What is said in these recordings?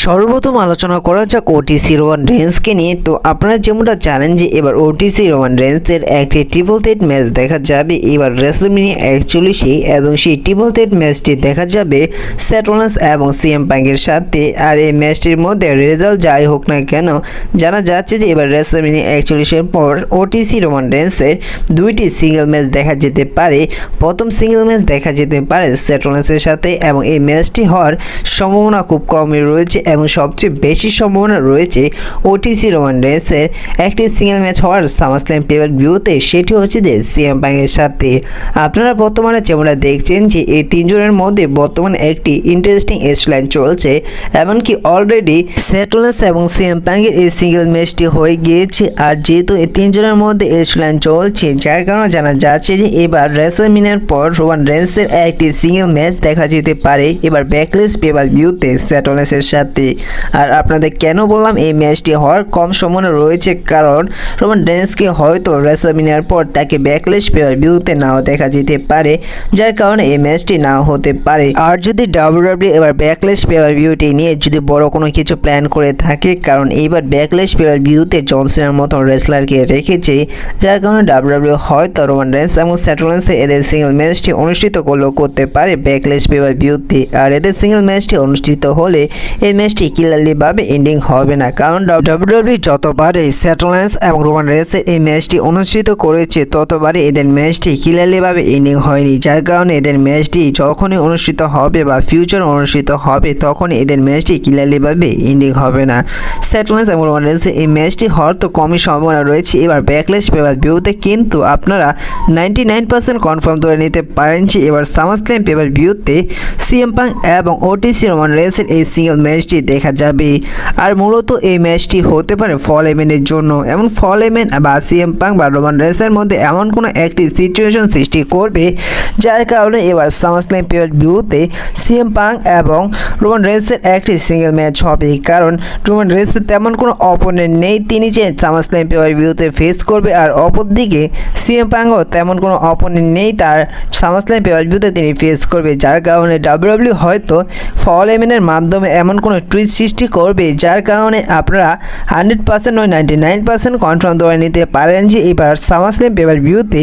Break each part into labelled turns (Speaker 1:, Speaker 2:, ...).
Speaker 1: সর্বপ্রথম আলোচনা করা যাক ওটিসি রোমান রেন্সকে নিয়ে। তো আপনারা যেমনটা জানেন যে এবার ওটিসি রোমান রেন্সের একটি ট্রিপল থ্রেট ম্যাচ দেখা যাবে এবার রেসলম্যানিয়া 41 এবং সেই ট্রিপল থ্রেট ম্যাচটি দেখা যাবে সেথ রোলিন্স এবং সিএম পাঙ্কের সাথে। আর এই ম্যাচটির মধ্যে রেজাল্ট যাই হোক না কেন জানা যাচ্ছে যে এবার রেসলম্যানিয়া 41 পর ওটিসি রোমান রেন্সের দুইটি সিঙ্গেল ম্যাচ দেখা যেতে পারে। প্রথম সিঙ্গেল ম্যাচ দেখা যেতে পারে সেথ রোলিন্সের সাথে এবং এই ম্যাচটি হওয়ার সম্ভাবনা খুব কমই রয়েছে এবং সবচেয়ে বেশি সম্ভাবনা রয়েছে ওটিসি রোমান রেন্সের একটি সিঙ্গেল ম্যাচ হওয়ার সামারস্ল্যাম পেপার ভিউতে, সেটি হচ্ছে যে সিএম পাঙ্কের সাথে। আপনারা বর্তমানে যেমনটা দেখছেন যে এই তিনজনের মধ্যে বর্তমানে একটি ইন্টারেস্টিং স্টোরিলাইন চলছে, এমনকি অলরেডি সেথ রোলিন্স এবং সিএম পাঙ্কের এই সিঙ্গেল ম্যাচটি হয়ে গিয়েছে। আর যেহেতু এই তিনজনের মধ্যে স্টোরিলাইন চলছে যার কারণে জানা যাচ্ছে যে এবার রেসলম্যানিয়ার পর রোমান রেন্সের একটি সিঙ্গেল ম্যাচ দেখা যেতে পারে এবার ব্যাকলেস পেপার ভিউতে সেথ রোলিন্সের সাথে। আর আপনাদের কেন বললাম এই ম্যাচটি হওয়ার কম সম্ভাবনা রয়েছে, কারণ রোমান রেন্সকে হয়তো রেসলম্যানিয়ার পর তাকে ব্যাকলেস পেপার ভিউতে নাও দেখা যেতে পারে, যার কারণে এই ম্যাচটি নাও হতে পারে। আর যদি ডাব্লিউডাব্লিউ এবার ব্যাকলেস পেপার ভিউটি নিয়ে যদি বড় কোনো কিছু প্ল্যান করে থাকে, কারণ এইবার ব্যাকলেস পেপার ভিউতে জন সিনার মতন রেসলারকে রেখেছে, যার কারণে ডাব্লিউডাব্লিউ হয়তো রোমান রেন্স এবং সেথ রোলিন্সের এদের সিঙ্গেল ম্যাচটি অনুষ্ঠিত করতে পারে ব্যাকলেস পেপার ভিউতে। আর এদের সিঙ্গেল ম্যাচটি অনুষ্ঠিত হলে এই ম্যাচটি ক্লিয়ারলি ভাবে এন্ডিং হবে না, কারণ ডাব্লিউডাব্লিউ যতবারই সেথ রোলিন্স এবং রোমান রেন্সের এই ম্যাচটি অনুষ্ঠিত করেছে ততবারই এদের ম্যাচটি ক্লিয়ারলি ভাবে এন্ডিং হয়নি, যার কারণে এদের ম্যাচটি যখনই অনুষ্ঠিত হবে বা ফিউচার অনুষ্ঠিত হবে তখনই এদের ম্যাচটি ক্লিয়ারলি ভাবে এন্ডিং হবে না। সেথ রোলিন্স এবং রোমান রেন্সের এই ম্যাচটি হওয়ার তো কমই সম্ভাবনা রয়েছে এবার ব্যাকলেস পেপার ভিউতে, কিন্তু আপনারা 99% কনফার্ম ধরে নিতে পারেন যে এবার সামারস্ল্যাম পেপার ভিউতে সিএম পাঙ্ক এবং ওটিসি রোমান রেন্সের এই সিঙ্গেল ম্যাচটি দেখা যাবে। আর মূলত এই ম্যাচটি হতে পারে ফল এমেনের জন্য, এমন ফল এমেন বা সিএম পাঙ্ক বা রোমান রেন্সের মধ্যে এমন কোনো একটি সিচুয়েশন সৃষ্টি করবে যার কারণে এবার সামারস্ল্যাম পেপার ভিউতে সিএম পাঙ্ক এবং রোমান রেন্সের একটি সিঙ্গেল ম্যাচ হবে, কারণ রোমান রেন্সের তেমন কোনো অপোনেন্ট নেই তিনি যে সামারস্ল্যাম পেপার ভিউতে ফেস করবে, আর অপরদিকে সিএম পাঙ্কও তেমন কোনো অপোনেন্ট নেই তার সামারস্ল্যাম পেপার ভিউতে তিনি ফেস করবে, যার কারণে ডাব্লিউডাব্লিউ হয়তো ফল এমেনের মাধ্যমে এমন কোনো টুইস্ট সৃষ্টি করবে যার কারণে আপনারা 100% নয় 99% কনফার্ম ধরে নিতে পারেন যে এবার সামারস্ল্যাম পেপার ভিউতে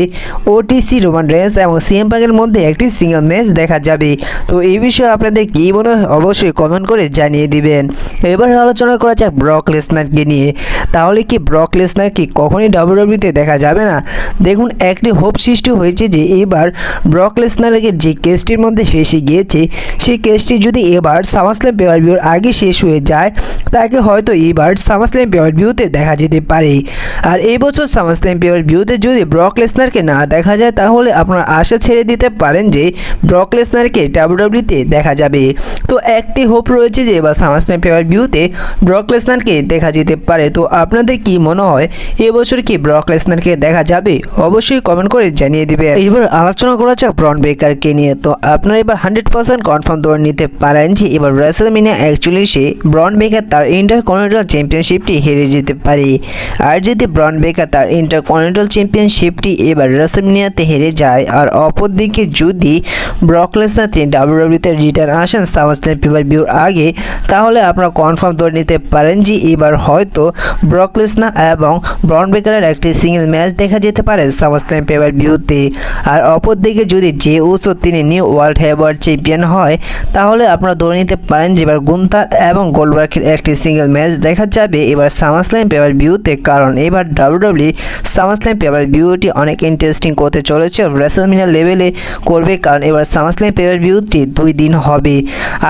Speaker 1: ওটিসি রোমান রেন্স এবং সিএম পাঙ্কের মধ্যে একটি সিঙ্গেল ম্যাচ দেখা যাবে। তো এই বিষয়ে আপনাদের কী মনে হয় অবশ্যই কমেন্ট করে জানিয়ে দিবেন। এবার আলোচনা করা যাক ব্রক লেসনারকে নিয়ে। তাহলে কি ব্রক লেসনার কি কখনই ডাব্লিউডাব্লিউতে দেখা যাবে না? দেখুন, একটি হোপ সৃষ্টি হয়েছে যে এবার ব্রক লেসনারের যে কেসটির মধ্যে ফেসে গিয়েছে সেই কেসটি যদি এবার সামারস্ল্যাম পেপার ভিউর আগে শেষ হয়ে যায় তাকে হয়তো এবার সামারস্ল্যাম পেপার ভিউতে দেখা যেতে পারে। আর এই বছর সামারস্ল্যাম পেপার ভিউতে যদি ব্রক লেসনারকে না দেখা যায় তাহলে আপনারা আশা ছেড়ে দিতে পারেন যে ব্রক লেসনারকে ডাব্লিউডাব্লিউতে দেখা যাবে। তো একটি হোপ রয়েছে যে এবার সামারস্ল্যাম পেপার ভিউতে ব্রক লেসনারকে দেখা যেতে পারে। তো আপনাদের কি মনে হয় এবছর কি ব্রক লেসনারকে দেখা যাবে? অবশ্যই কমেন্ট করে জানিয়ে দিবেন। এবার আলোচনা করা যাক ব্রন বেকারকে নিয়ে। তো আপনারা এবার 100% কনফার্ম ধরে নিতে পারেন যে এবার রেসলম্যানিয়া 41-এ ব্রন বেকার তার ইন্টারকন্টিনেন্টাল চ্যাম্পিয়নশিপটি হেরে যেতে পারে। আর যদি ব্রন বেকার তার ইন্টারকন্টিনেন্টাল চ্যাম্পিয়নশিপটি এবার রেসলম্যানিয়াতে হেরে যায় আর অপরদিকে যদি ব্রক লেসনার তিনি ডাব্লিউডাব্লিউতে রিটার্ন আসেন সামারস্ল্যাম পেপার ভিউর আগে, তাহলে আপনারা কনফার্ম ধরে নিতে পারেন যে এবার হয়তো ব্রক লেসনার এবং ব্রন বেকারের একটি সিঙ্গেল ম্যাচ দেখা যেতে পারে সামারস্ল্যাম পেপার ভিউতে। আর অপরদিকে যদি জে উসো তিনি নিউ ওয়ার্ল্ড হেভিওয়েট চ্যাম্পিয়ন হয় তাহলে আপনারা ধরে নিতে পারেন যে এবার গুন্থার এবং গোল্ডবার্গের একটি সিঙ্গেল ম্যাচ দেখা যাবে এবার সামারস্ল্যাম পেপার ভিউতে, কারণ এবার ডাব্লিউডাব্লিউ সামারস্ল্যাম পেপার ভিউটি অনেক ইন্টারেস্টিং করতে চলেছে, রেসলম্যানিয়া লেভেলে করবে, কারণ এবার সামারস্ল্যাম পেপার ভিউটি 2 দিন হবে।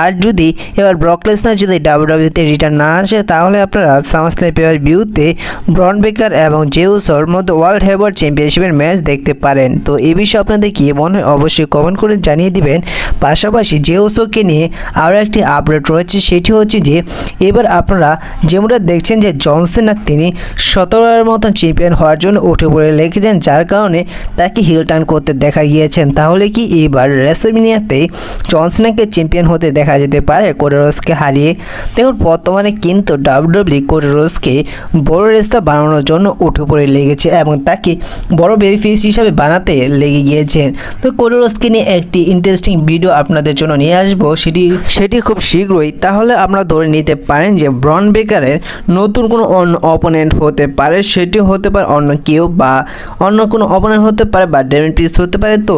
Speaker 1: আর যদি এবার ব্রক লেসনার যদি ডাব্লিউডাব্লিউতে রিটার্ন না আসে তাহলে আপনারা সামারস্ল্যাম পেপার ভিউতে ব্রন বেকার এবং জে উসোর মধ্যে ওয়ার্ল্ড হেভিওয়েট চ্যাম্পিয়নশিপের ম্যাচ দেখতে পারেন। তো এই বিষয়ে আপনাদের কি মনে হয় অবশ্যই কমেন্ট করে জানিয়ে দিবেন। পাশাপাশি জে উসোকে নিয়ে আরও একটি আপডেট রয়েছে, সেটি হচ্ছে যে এবার আপনারা যেমনটা দেখছেন যে জন সিনা তিনি 17বার মতন চ্যাম্পিয়ন হওয়ার জন্য উঠে পড়ে লেগেছেন, যার কারণে তাকে হিল টার্ন করতে দেখা গিয়েছেন। তাহলে কি এবার রেসলম্যানিয়াতে জন সিনাকে চ্যাম্পিয়ন হতে দেখা যেতে পারে কোডি রোডসকে হারিয়ে? দেখুন, বর্তমানে কিন্তু ডাব্লিউডাব্লিউ কোডি রোডসকে বড় রেস্টার বানানোর জন্য উঠে পড়ে লেগেছে এবং তাকে বড় বেবি ফেস হিসাবে বানাতে লেগে গিয়েছেন। তো কোডি রোডসকে নিয়ে একটি ইন্টারেস্টিং ভিডিও আপনাদের জন্য নিয়ে আসবো, সেটি খুব শীঘ্রই। তাহলে আপনারা ধরে নিতে পারেন যে ব্রন ব্রেকারের নতুন কোনো অন্য অপোনেন্ট হতে পারে, সেটি হতে পারে অন্য কেউ বা অন্য কোনো অপোনেন্ট হতে পারে বা ডেমিন প্রিস্ট হতে পারে। তো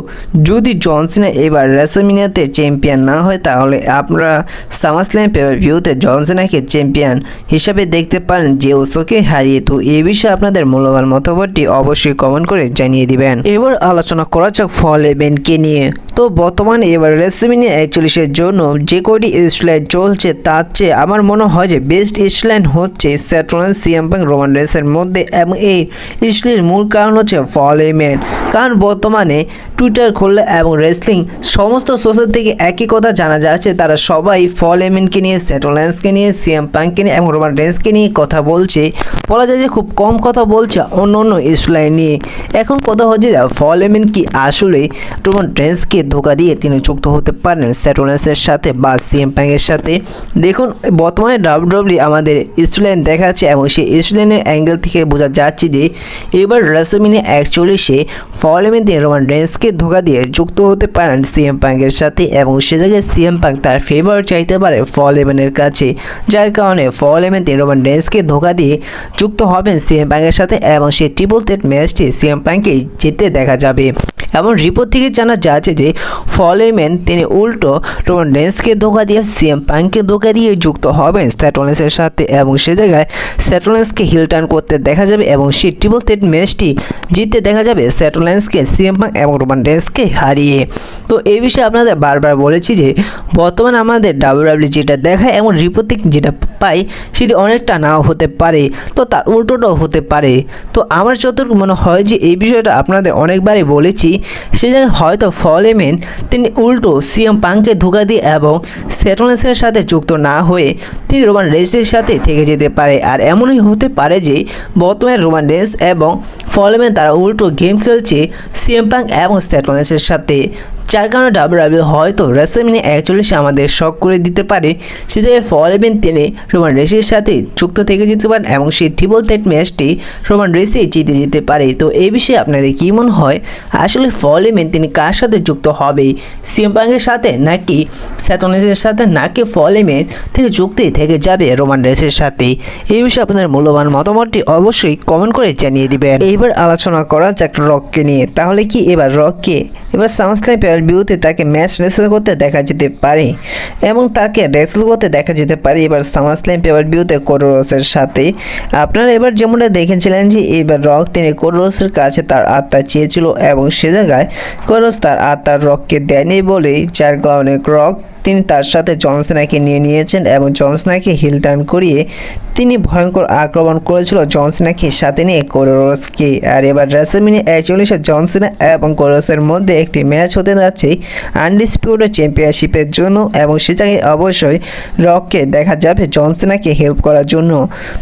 Speaker 1: যদি জন সিনা এবার রেসলম্যানিয়াতে চ্যাম্পিয়ন না হয় তাহলে আপনারা সামারস্ল্যাম পে-পার-ভিউতে জন সিনাকে চ্যাম্পিয়ন হিসাবে দেখতে পারেন যে উসোকে হারিয়ে। তো এই বিষয়ে আপনাদের মূল্যবান মতামতটি অবশ্যই কমেন্ট করে জানিয়ে দিবেন। এবার আলোচনা করা যাক ফল ইভেন্টকে নিয়ে। তো বর্তমানে এবার রেসলম্যানিয়া 41 জন্য যে কয়টি স্টলাইন চলছে তার চেয়ে আমার মনে হয় যে বেস্ট স্টলাইন হচ্ছে Seth Rollins, CM Punk, Roman রেন্সের মধ্যে, এবং এই স্টলাইনের মূল কারণ হচ্ছে ফল ইভেন্ট। কারণ বর্তমানে টুইটার খুললে এবং রেসলিং সমস্ত সোশ্যাল থেকে একই কথা জানা যাচ্ছে, তারা সবাই ফল ইভেন্টকে নিয়ে, সেথ রোলিন্সকে নিয়ে, সিএম পাঙ্ককে নিয়ে এবং রোমান রেন্সকে নিয়ে কথা বলছে। বলা যায় যে খুব কম কথা বলছে অন্য অন্য স্টলাইন নিয়ে। এখন কথা হচ্ছে ফল ইভেন্ট কি আসলে রোমান রেন্সকে ধোকা দিয়ে তিনি যুক্ত হতে পারেন সেথ রোলিন্সের সাথে বা সিএম পাঙ্কের সাথে? দেখুন বর্তমানে ডাব্লিউডাব্লিউই আমাদের স্টলাইন দেখাচ্ছে এবং সেই স্টলাইনের অ্যাঙ্গেল থেকে বোঝা যাচ্ছে যে এবার রেসলম্যানিয়া 41-এ ফল ইভেন্টে রোমান রেন্সকে ধোকা দিয়ে যুক্ত হতে পারেন সিএম পাঙ্কের সাথে, এবং সে জায়গায় সিএম পাঙ্ক তার ফেভার চাইতে পারে ফল ইভেন্টের কাছে, যার কারণে ফল ইভেন্টে রোমান রেন্সকে ধোকা দিয়ে যুক্ত হবেন সিএম পাঙ্কের সাথে এবং সেই ট্রিপল থ্রেট ম্যাচটি সিএম পাঙ্ককে জিততে দেখা যাবে। এমন রিপোর্ট থেকে জানা যাচ্ছে যে ফল ইভেন্ট তিনি উল্টো রোমান রেন্সকে ধোকা দিয়ে সিএম পাঙ্ককে ধোকা দিয়ে যুক্ত হবেন সেথ রোলিন্সের সাথে, এবং সে জায়গায় সেথ রোলিন্সকে হিল টার্ন করতে দেখা যাবে এবং সেই ট্রিপল থ্রেট ম্যাচটি জিততে দেখা যাবে সেথ রোলিন্সকে, সিএম পাঙ্ক এবং রোমান রেন্সকে হারিয়ে। তো এই বিষয়ে আপনাদের বারবার বলেছি যে বর্তমানে আমাদের ডাব্লিউডাব্লিউ যেটা দেখায় এবং রিপোর্ট থেকে যেটা পাই সেটি অনেকটা নাও হতে পারে, তো তার উল্টোটাও হতে পারে। তো আমার যতটুকু মনে হয় যে এই বিষয়টা আপনাদের অনেকবারই বলেছি, সে জায়গায় হয়তো ফল ইভেন্ট তিনি উল্টো সিএম পাঙ্ককে ধোকা দিয়ে এবং সেথ রোলিন্সের সাথে যুক্ত না হয়ে তিনি রোমান রেন্সের সাথে থেকে যেতে পারে। আর এমনই হতে পারে যে বর্তমানে রোমান রেন্স এবং ফল ইভেন্ট তারা উল্টো গেম খেলছে সিএম পাঙ্ক এবং সেথ রোলিন্সের সাথে, যার কারণে ডাব্লিউডাব্লিউ হয়তো রেসলম্যানিয়া 41-এ আমাদের শক করে দিতে পারে। সে জায়গায় ফল ইভেন্ট তিনি রোমান রেন্সের সাথে যুক্ত থেকে যেতে পারেন এবং সেই ট্রিপল থ্রেট ম্যাচটি রোমান রেন্সই জিতে যেতে পারে। তো এই বিষয়ে আপনাদের কী মনে হয়, আসলে ফল ইভেন্ট তিনি কার সাথে যুক্ত হবে, সিএম পাঙ্কের সাথে নাকি সেথ রোলিন্সের সাথে, নাকি ফল ইভেন্ট থেকে যুক্তই থেকে যাবে রোমান রেন্সের সাথে? এই বিষয়ে আপনাদের মূল্যবান মতামতটি অবশ্যই কমেন্ট করে জানিয়ে দিবেন। এইবার আলোচনা করা যাক রককে নিয়ে। তাহলে কি এবার রককে এবার সামারস্ল্যাম পে-পার-ভিউতে তাকে ম্যাচ রেসেল করতে দেখা যেতে পারে এবং তাকে রেসেল করতে দেখা যেতে পারে এবার সামারস্ল্যাম পে-পার-ভিউতে কোডি রোডসের সাথে। আপনারা এবার যেমনটা দেখেছিলেন যে এবার রক তিনি কোডি রোডসের কাছে তার আত্মা চেয়েছিল এবং সে জায়গায় কোডি রোডস তার আত্মার রককে দেয়নি বলেই, যার কারণে রক তিনি তার সাথে জন সিনাকে নিয়ে নিয়েছেন এবং জন সিনাকে হিল টার্ন করিয়ে তিনি ভয়ঙ্কর আক্রমণ করেছিল জন সিনাকে সাথে নিয়ে কোডি রোডসকে। আর এবার রেসলম্যানিয়া 41-এ জন সিনা এবং কোডি রোডসের মধ্যে একটি ম্যাচ হতে যাচ্ছে আনডিসপিউটেড চ্যাম্পিয়নশিপের জন্য, এবং সে জায়গায় অবশ্যই রককে দেখা যাবে জন সিনাকে হেল্প করার জন্য।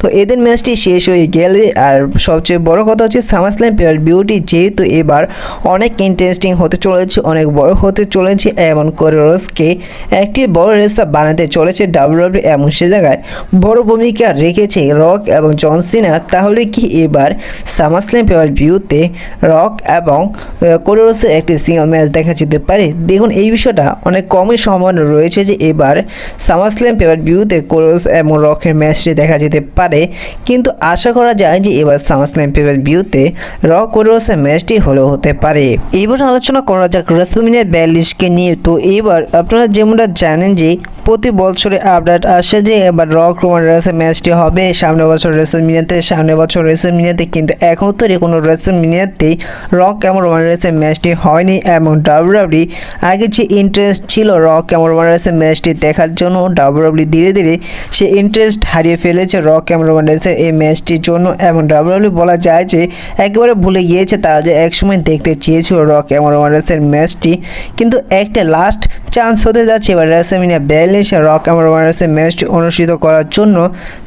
Speaker 1: তো এদের ম্যাচটি শেষ হয়ে গেলে, আর সবচেয়ে বড় কথা হচ্ছে সামারস্ল্যাম পে-পার-ভিউটি যেহেতু এবার অনেক ইন্টারেস্টিং হতে চলেছে, অনেক বড় হতে চলেছে এবং কোডি রোডসকে একটি বড় রেসলার বানাতে চলেছে ডাব্লিউডাব্লিউ, এবং সে জায়গায় বড় ভূমিকা রেখেছে রক এবং জন সিনা। তাহলে কি এবার সামারস্ল্যাম পে-পার-ভিউতে রক এবং কোডি রোডসের একটি সিঙ্গেল ম্যাচ দেখা যেতে পারে? দেখুন এই বিষয়টা অনেক কমই সম্ভাবনা রয়েছে যে এবার সামারস্ল্যাম পে-পার-ভিউতে কোডি রোডস এবং রকের ম্যাচটি দেখা যেতে পারে, কিন্তু আশা করা যায় যে এবার সামারস্ল্যাম পে-পার-ভিউতে রক কোডি রোডসের ম্যাচটি হলেও হতে পারে। এবার আলোচনা করা যাক রেসলম্যানিয়া 42-কে নিয়ে। তো এবার আপনারা যেমনটা জানেন যে প্রতি বছরে আপডেট আসে যে এবার রক রোমান রেন্সের ম্যাচটি হবে সামনের বছর রেসলম্যানিয়াতে, কিন্তু এখন তো কোনো রেসলম্যানিয়াতেই রক এবং রোমান রেন্সের ম্যাচটি হয়নি, এবং ডাব্লিউডাব্লিউ আগে যে ইন্টারেস্ট ছিল রক এবং রোমান রেন্সের ম্যাচটি দেখার জন্য, ডাব্লিউডাব্লিউ ধীরে ধীরে সে ইন্টারেস্ট হারিয়ে ফেলেছে রক এবং রোমান রেন্সের এই ম্যাচটির জন্য, এবং ডাব্লিউডাব্লিউ বলা যায় যে একেবারে ভুলে গিয়েছে তারা যে একসময় দেখতে চেয়েছিল রক এবং রোমান রেন্সের ম্যাচটি। কিন্তু একটা লাস্ট চান্স হতে যাচ্ছে এবার রেসলম্যানিয়া 42-এ রক এবং রোমান রেন্সের ম্যাচটি অনুষ্ঠিত করার জন্য।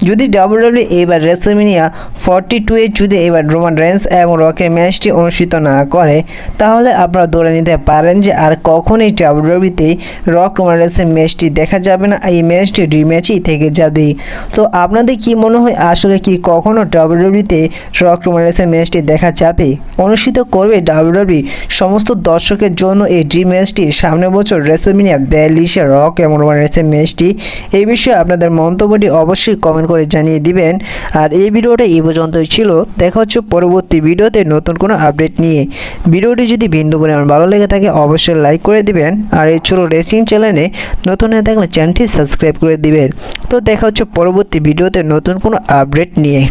Speaker 1: যদি ডাব্লিউডাব্লিউ এবার রেসলম্যানিয়া 42-এ যদি এবার রোমান রেন্স এবং রকের ম্যাচটি অনুষ্ঠিত না করে, তাহলে আপনারা ধরে নিতে পারেন যে আর কখনোই ডাব্লিউডাব্লিউতে রক রোমান রেন্সের ম্যাচটি দেখা যাবে না, এই ম্যাচটি রিম্যাচই থেকে যাবে। তো আপনাদের কি মনে হয়, আসলে কি কখনো ডাব্লিউডাব্লিউতে রক রোমান রেন্সের ম্যাচটি দেখা যাবে? অনুষ্ঠিত করবে ডাব্লিউডাব্লিউ সমস্ত দর্শকের জন্য এই ড্রিম ম্যাচটি সামনের বছর রেসলম্যানিয়া 42 বাংলাদেশের র কেমন বানিয়েছে ম্যাচটি, এই বিষয়ে আপনাদের মন্তব্যটি অবশ্যই কমেন্ট করে জানিয়ে দিবেন। আর এই ভিডিওটা এই পর্যন্তই ছিল। দেখা হচ্ছে পরবর্তী ভিডিওতে নতুন কোনো আপডেট নিয়ে। ভিডিওটি যদি ভিন্ন পরিমাণ ভালো লেগে থাকে অবশ্যই লাইক করে দিবেন। আর এই ছোটো রেসিং চ্যানেলে নতুন হয়ে থাকলে চ্যানেলটি সাবস্ক্রাইব করে দিবেন। তো দেখা হচ্ছে পরবর্তী ভিডিওতে নতুন কোনো আপডেট নিয়ে।